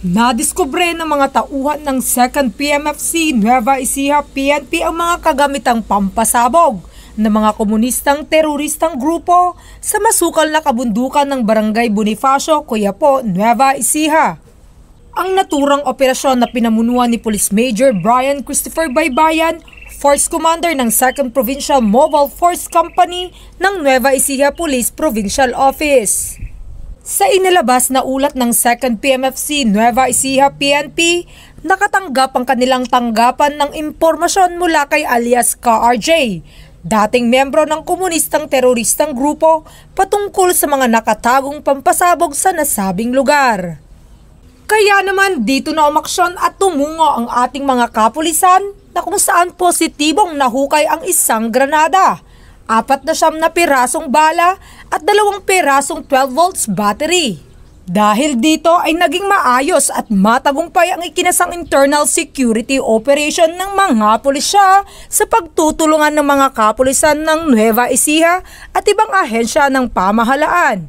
Nadiskubre ng mga tauhan ng 2nd PMFC Nueva Ecija PNP ang mga kagamitang pampasabog ng mga komunistang teroristang grupo sa masukal na kabundukan ng Barangay Bonifacio, Coyapo, Nueva Ecija. Ang naturang operasyon na pinamunuan ni Police Major Brian Christopher Baybayan, Force Commander ng 2nd Provincial Mobile Force Company ng Nueva Ecija Police Provincial Office. Sa inilabas na ulat ng 2nd PMFC Nueva Ecija PNP, nakatanggap ang kanilang tanggapan ng impormasyon mula kay alias KRJ, dating membro ng komunistang teroristang grupo patungkol sa mga nakatagong pampasabog sa nasabing lugar. Kaya naman dito na umaksyon at tumungo ang ating mga kapulisan na kung saan positibong nahukay ang isang granada, 49 na pirasong bala at 2 pirasong 12 volts battery. Dahil dito ay naging maayos at matagumpay ang ikinasang internal security operation ng mga pulisya sa pagtutulungan ng mga kapulisan ng Nueva Ecija at ibang ahensya ng pamahalaan.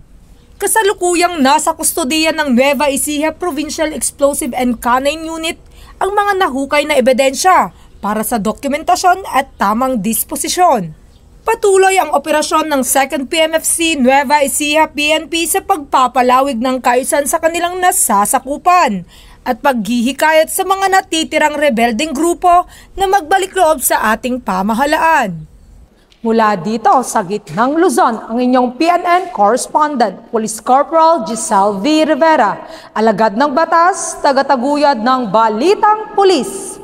Kasalukuyang nasa kustodiya ng Nueva Ecija Provincial Explosive and Canine Unit ang mga nahukay na ebidensya para sa dokumentasyon at tamang disposisyon. Patuloy ang operasyon ng 2nd PMFC Nueva Ecija PNP sa pagpapalawig ng kaayusan sa kanilang nasasakupan at paghihikayat sa mga natitirang rebeldeng grupo na magbalik loob sa ating pamahalaan. Mula dito sa gitnang Luzon, ang inyong PNN correspondent, Police Corporal Giselle V. Rivera, alagad ng batas, tagataguyod ng Balitang Pulis.